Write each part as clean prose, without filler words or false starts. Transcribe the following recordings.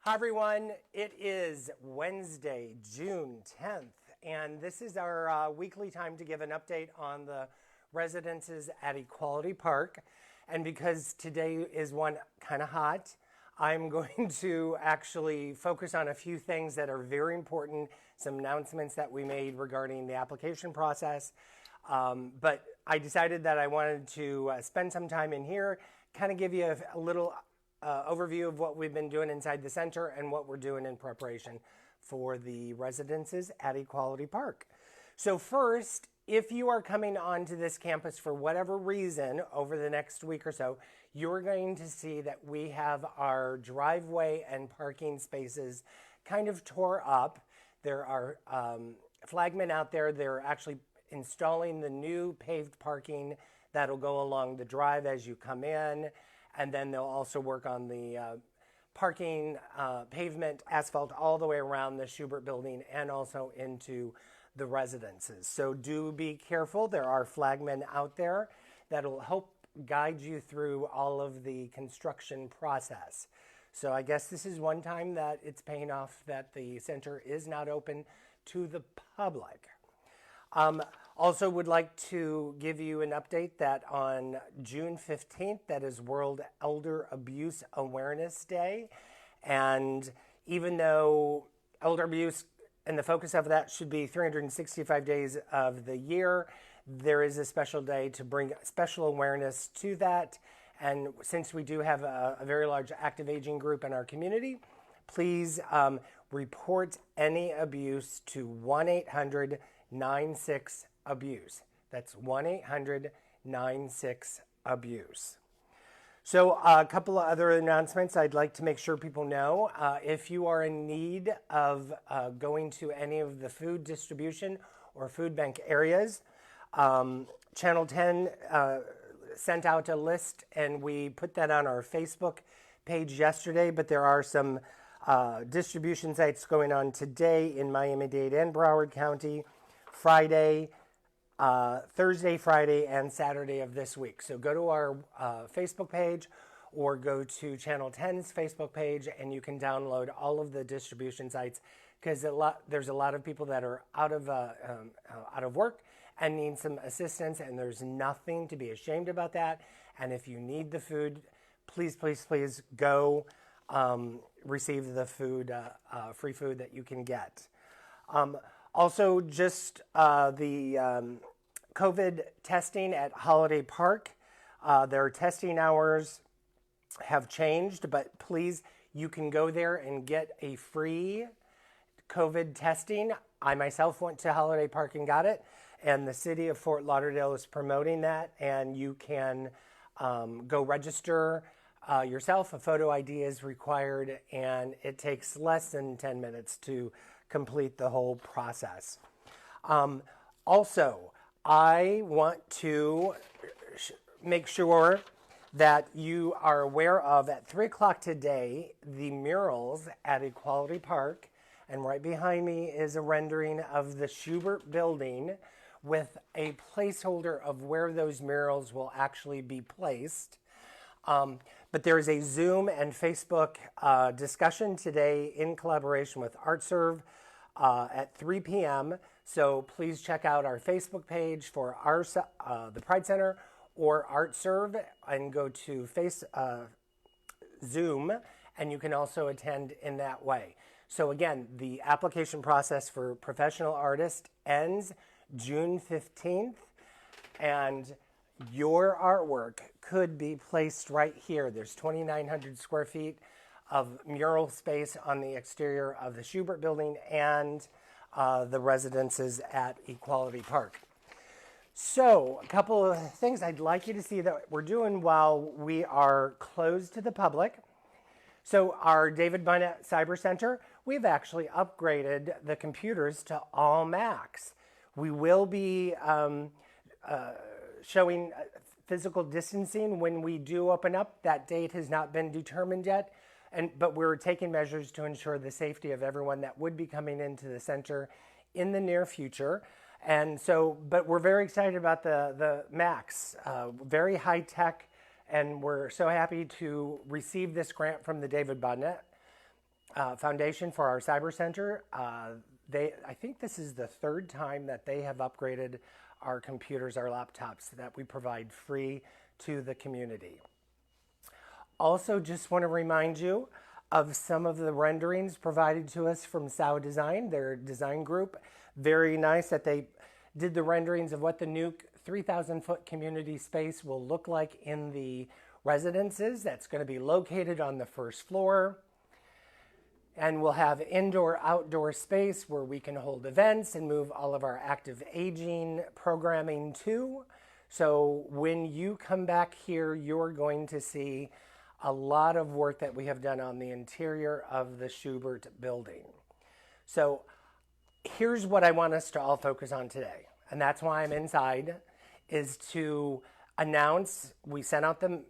Hi everyone, it is Wednesday, June 10th, and this is our weekly time to give an update on the residences at Equality Park. And because today is one kind of hot, I'm going to actually focus on a few things that are very important, some announcements that we made regarding the application process. But I decided that I wanted to spend some time in here, kind of give you a little overview of what we've been doing inside the center and what we're doing in preparation for the residences at Equality Park. So first, if you are coming onto this campus for whatever reason over the next week or so, you're going to see that we have our driveway and parking spaces kind of tore up. There are flagmen out there. They're actually installing the new paved parking that'll go along the drive as you come in. And then they'll also work on the parking, pavement, asphalt all the way around the Schubert building and also into the residences. So do be careful. There are flagmen out there that'll help guide you through all of the construction process. So I guess this is one time that it's paying off that the center is not open to the public. Also would like to give you an update that on June 15th, that is World Elder Abuse Awareness Day. And even though elder abuse and the focus of that should be 365 days of the year, there is a special day to bring special awareness to that. And since we do have a very large active aging group in our community, please report any abuse to 1-800-96-ABUSE. That's 1-800-96-ABUSE. So a couple of other announcements I'd like to make sure people know. If you are in need of going to any of the food distribution or food bank areas, Channel 10 sent out a list and we put that on our Facebook page yesterday, but there are some distribution sites going on today in Miami-Dade and Broward County, Friday, Thursday, Friday, and Saturday of this week. So go to our Facebook page or go to Channel 10's Facebook page and you can download all of the distribution sites because there's a lot of people that are out of work and need some assistance, and there's nothing to be ashamed about that. And if you need the food, please, please, please go receive the food, free food that you can get. Also, just the COVID testing at Holiday Park. Their testing hours have changed, but please, you can go there and get a free COVID testing. I myself went to Holiday Park and got it, and the city of Fort Lauderdale is promoting that, and you can go register yourself. A photo ID is required, and it takes less than 10 minutes to complete the whole process. Also, I want to make sure that you are aware of at 3 o'clock today, the murals at Equality Park. And right behind me is a rendering of the Schubert building with a placeholder of where those murals will actually be placed. But there is a Zoom and Facebook discussion today in collaboration with ArtServe at 3 p.m. So please check out our Facebook page for the Pride Center or ArtServe and go to Zoom, and you can also attend in that way. So again, the application process for professional artists ends June 15th, and your artwork could be placed right here. There's 2,900 square feet of mural space on the exterior of the Schubert building and the residences at Equality Park. So a couple of things I'd like you to see that we're doing while we are closed to the public. So our David Bunnett Cyber Center, we've actually upgraded the computers to all Macs. We will be showing physical distancing when we do open up. That date has not been determined yet, but we're taking measures to ensure the safety of everyone that would be coming into the center in the near future. And so, but we're very excited about the Macs, very high tech, and we're so happy to receive this grant from the David Bunnett foundation for our cyber center. I think this is the third time that they have upgraded our computers, our laptops that we provide free to the community. Also, just want to remind you of some of the renderings provided to us from Sao Design, their design group. Very nice that they did the renderings of what the new 3,000-foot community space will look like in the residences. That's going to be located on the first floor. And we'll have indoor-outdoor space where we can hold events and move all of our active aging programming to. So when you come back here, you're going to see a lot of work that we have done on the interior of the Schubert building. So here's what I want us to all focus on today, and that's why I'm inside, is to announce, we sent out the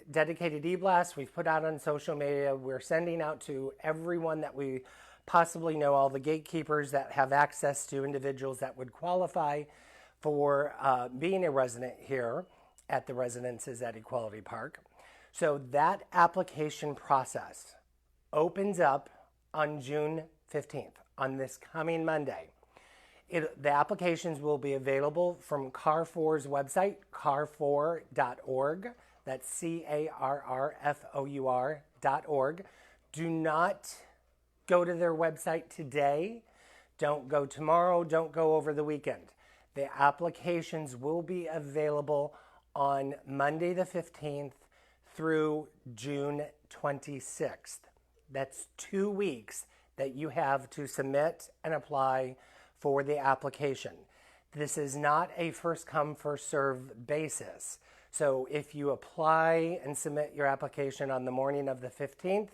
dedicated e-blast, we've put out on social media, we're sending out to everyone that we possibly know, all the gatekeepers that have access to individuals that would qualify for being a resident here at the residences at Equality Park. So that application process opens up on June 15th, on this coming Monday. The applications will be available from CAR4's website, car4.org. That's CARRFOUR.org. Do not go to their website today. Don't go tomorrow. Don't go over the weekend. The applications will be available on Monday the 15th through June 26th. That's 2 weeks that you have to submit and apply for the application. This is not a first come, first serve basis. So if you apply and submit your application on the morning of the 15th,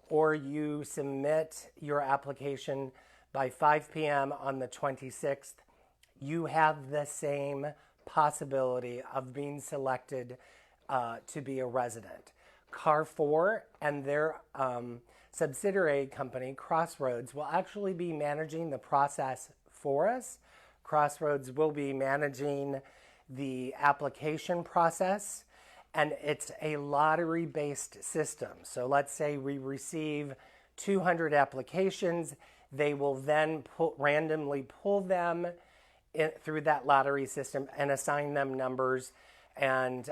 or you submit your application by 5 p.m. on the 26th, you have the same possibility of being selected to be a resident. CAR4 and their subsidiary company, Crossroads, will actually be managing the process for us. Crossroads will be managing the application process, and it's a lottery-based system. So let's say we receive 200 applications. They will then randomly pull them through that lottery system and assign them numbers. And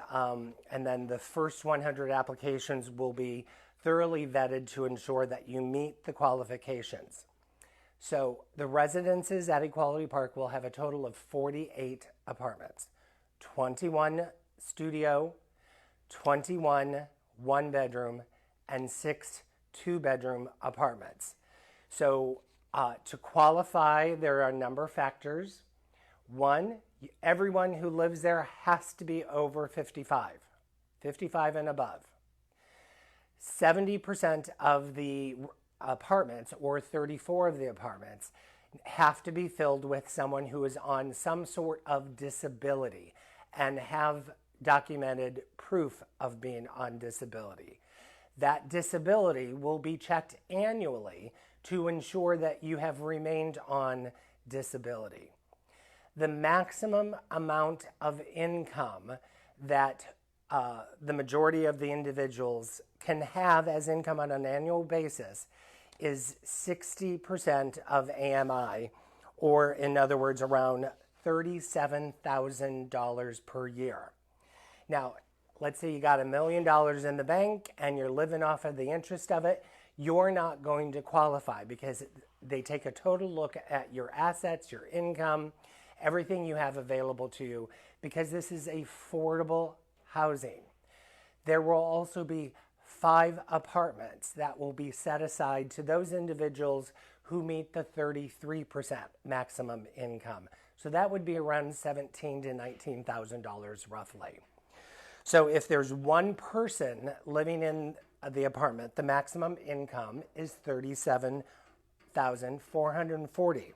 then the first 100 applications will be thoroughly vetted to ensure that you meet the qualifications. So the residences at Equality Park will have a total of 48 apartments, 21 studio, 21 one-bedroom, and 6 two-bedroom apartments. So to qualify, there are a number of factors. One, everyone who lives there has to be over 55 and above. 70% of the apartments, or 34 of the apartments, have to be filled with someone who is on some sort of disability and have documented proof of being on disability. That disability will be checked annually to ensure that you have remained on disability. The maximum amount of income that the majority of the individuals can have as income on an annual basis is 60% of AMI, or in other words, around $37,000 per year. Now, let's say you got $1 million in the bank and you're living off of the interest of it. You're not going to qualify because they take a total look at your assets, your income, everything you have available to you, because this is affordable housing. There will also be 5 apartments that will be set aside to those individuals who meet the 33% maximum income. So that would be around $17,000 to $19,000 roughly. So if there's one person living in the apartment, the maximum income is $37,440.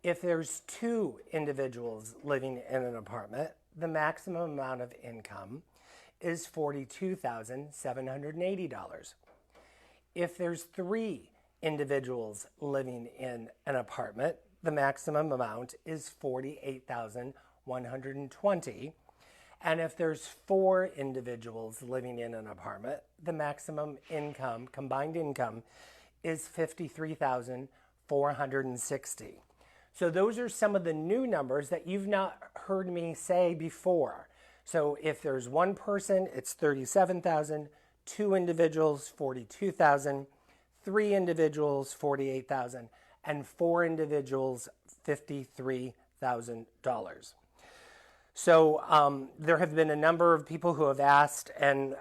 If there's 2 individuals living in an apartment, the maximum amount of income is $42,780. If there's 3 individuals living in an apartment, the maximum amount is $48,120. And if there's 4 individuals living in an apartment, the maximum income, combined income, is $53,460. So those are some of the new numbers that you've not heard me say before. So if there's 1 person, it's 37,000, 2 individuals, 42,000, 3 individuals, 48,000, and 4 individuals, $53,000. So there have been a number of people who have asked, and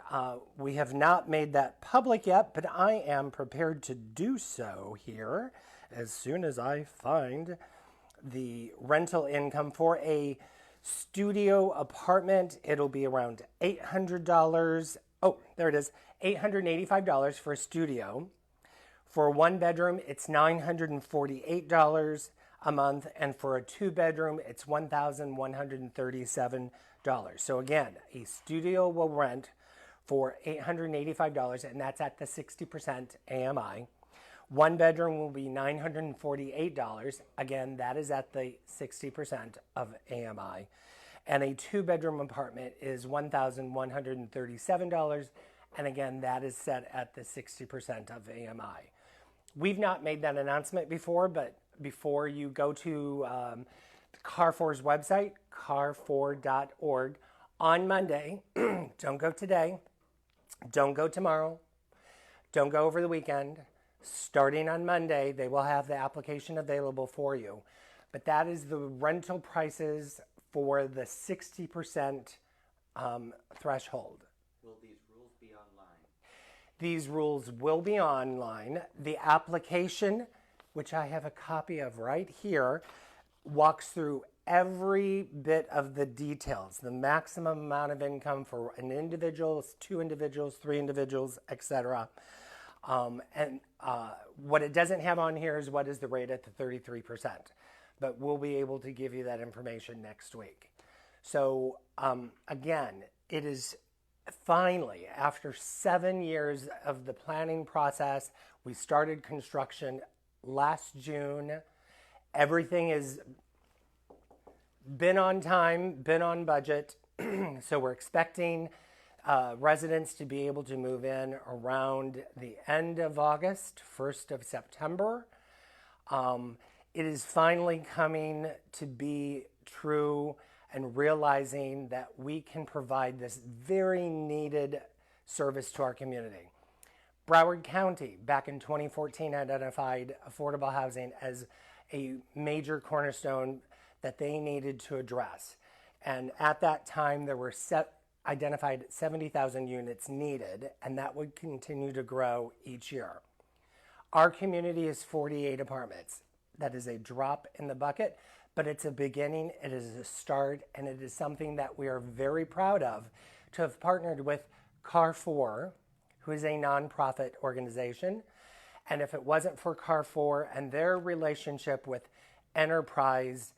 we have not made that public yet, but I am prepared to do so here as soon as I find the rental income for a studio apartment. It'll be around $800. Oh, there it is, $885 for a studio. For a 1-bedroom, it's $948 a month, and for a 2-bedroom, it's $1,137. So again, a studio will rent for $885, and that's at the 60% AMI. 1-bedroom will be $948. Again, that is at the 60% of AMI. And a 2-bedroom apartment is $1,137. And again, that is set at the 60% of AMI. We've not made that announcement before, but before you go to Car4's website, car4.org, on Monday, don't go today, don't go tomorrow, don't go over the weekend. Starting on Monday, they will have the application available for you. But that is the rental prices for the 60% threshold. Will these rules be online? These rules will be online. The application, which I have a copy of right here, walks through every bit of the details, the maximum amount of income for an individual, 2 individuals, 3 individuals, etc. What it doesn't have on here is what is the rate at the 33%. But we'll be able to give you that information next week. So again, it is finally, after 7 years of the planning process, we started construction last June. Everything has been on time, been on budget. So we're expecting residents to be able to move in around the end of August, 1st of September. It is finally coming to be true and realizing that we can provide this very needed service to our community. Broward County, back in 2014, identified affordable housing as a major cornerstone that they needed to address. And at that time, there were identified 70,000 units needed, and that would continue to grow each year. Our community is 48 apartments. That is a drop in the bucket, but it's a beginning, it is a start, and it is something that we are very proud of to have partnered with Car4, who is a nonprofit organization. And if it wasn't for Car4 and their relationship with Enterprise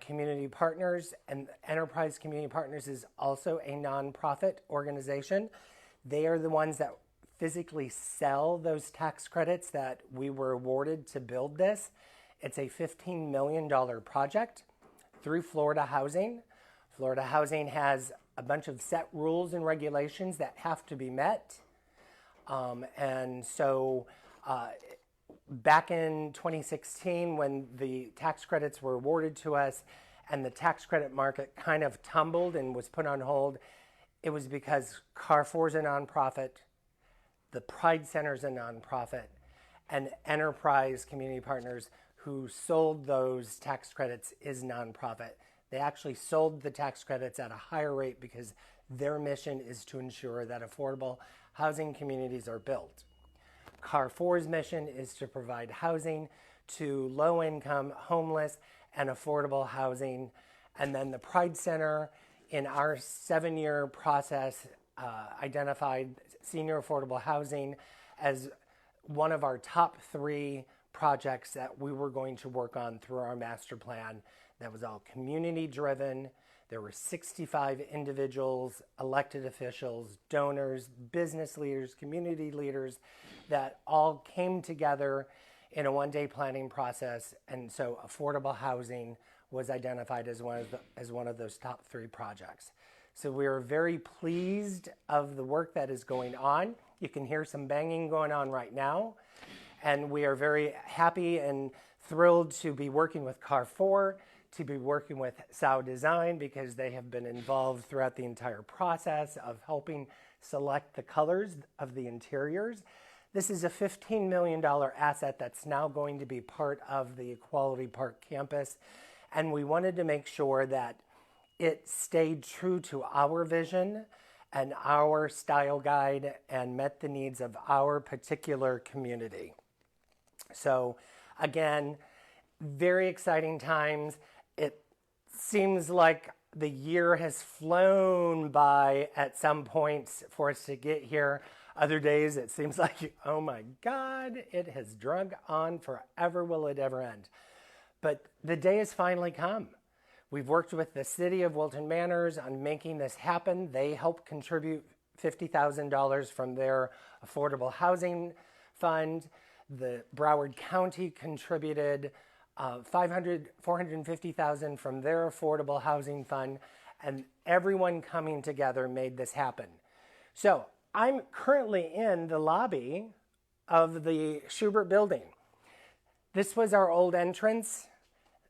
Community Partners, and Enterprise Community Partners is also a nonprofit organization. They are the ones that physically sell those tax credits that we were awarded to build this. It's a $15 million project through Florida Housing. Florida Housing has a bunch of set rules and regulations that have to be met. And so back in 2016, when the tax credits were awarded to us and the tax credit market kind of tumbled and was put on hold, it was because Car4 is a nonprofit, the Pride Center is a nonprofit, and Enterprise Community Partners, who sold those tax credits, is nonprofit. They actually sold the tax credits at a higher rate because their mission is to ensure that affordable housing communities are built. Car4's mission is to provide housing to low-income, homeless, and affordable housing. And then the Pride Center, in our 7-year process, identified senior affordable housing as one of our top 3 projects that we were going to work on through our master plan. That was all community-driven. There were 65 individuals, elected officials, donors, business leaders, community leaders that all came together in a 1-day planning process. And so affordable housing was identified as one of those top 3 projects. So we are very pleased of the work that is going on. You can hear some banging going on right now. And we are very happy and thrilled to be working with Carrefour, to be working with Sao Design, because they have been involved throughout the entire process of helping select the colors of the interiors. This is a $15 million asset that's now going to be part of the Equality Park campus. And we wanted to make sure that it stayed true to our vision and our style guide and met the needs of our particular community. So again, very exciting times. It seems like the year has flown by at some points for us to get here. Other days it seems like, oh my God, it has drug on forever. Will it ever end? But the day has finally come. We've worked with the city of Wilton Manors on making this happen. They helped contribute $50,000 from their affordable housing fund. The Broward County contributed $450,000 from their affordable housing fund, and everyone coming together made this happen. So I'm currently in the lobby of the Schubert building. This was our old entrance.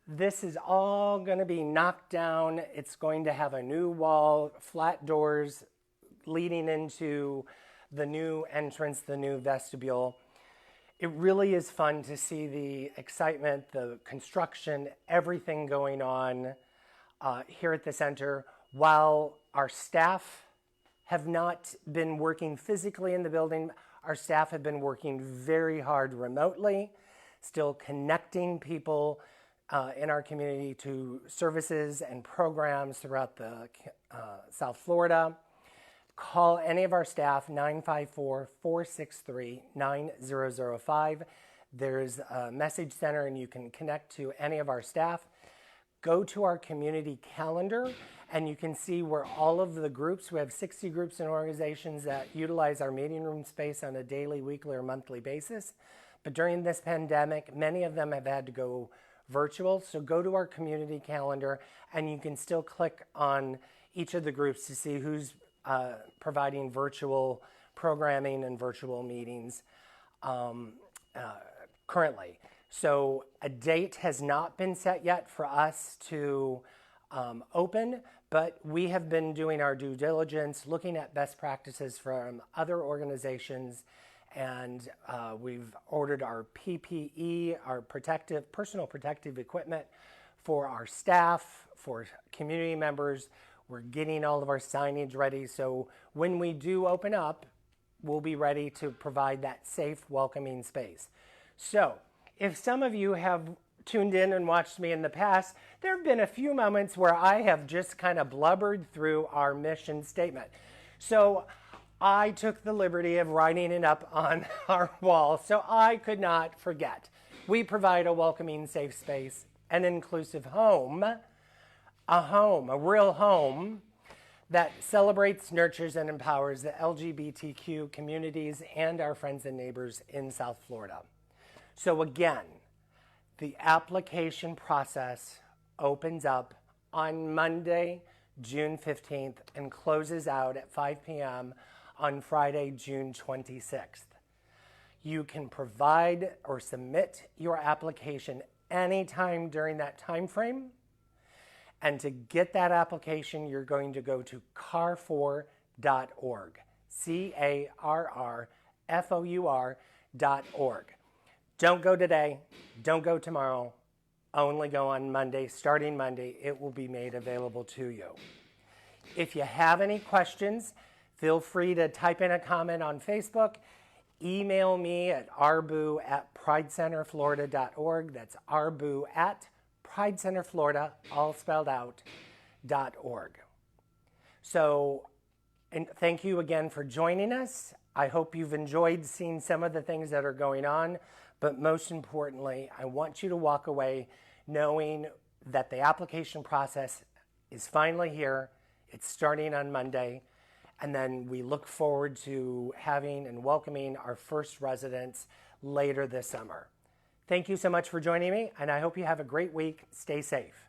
This is all going to be knocked down. It's going to have a new wall, flat doors leading into the new entrance, the new vestibule. It really is fun to see the excitement, the construction, everything going on here at the center. While our staff have not been working physically in the building, our staff have been working very hard remotely, still connecting people in our community to services and programs throughout the South Florida. Call any of our staff, 954-463-9005. There's a message center and you can connect to any of our staff. Go to our community calendar and you can see where all of the groups, we have 60 groups and organizations that utilize our meeting room space on a daily, weekly, or monthly basis. But during this pandemic, many of them have had to go virtual. So go to our community calendar and you can still click on each of the groups to see who's providing virtual programming and virtual meetings currently. So a date has not been set yet for us to open, but we have been doing our due diligence, looking at best practices from other organizations, and we've ordered our PPE, our personal protective equipment for our staff, for community members. We're getting all of our signage ready, so when we do open up, we'll be ready to provide that safe, welcoming space. So, if some of you have tuned in and watched me in the past, there have been a few moments where I have just kind of blubbered through our mission statement. So, I took the liberty of writing it up on our wall, so I could not forget. We provide a welcoming, safe space, an inclusive home, a real home that celebrates, nurtures, and empowers the LGBTQ communities and our friends and neighbors in South Florida. So again, the application process opens up on Monday, June 15th, and closes out at 5 p.m. on Friday, June 26th. You can provide or submit your application anytime during that time frame. And to get that application, you're going to go to carrefour.org, carrfour.org. Don't go today, don't go tomorrow, only go on Monday. Starting Monday, it will be made available to you. If you have any questions, feel free to type in a comment on Facebook, email me at arbu@pridecenterflorida.org. That's arbu@pridecenterflorida, all spelled out, .org. So, and thank you again for joining us. I hope you've enjoyed seeing some of the things that are going on, but most importantly, I want you to walk away knowing that the application process is finally here. It's starting on Monday, and then we look forward to having and welcoming our first residents later this summer. Thank you so much for joining me, and I hope you have a great week. Stay safe.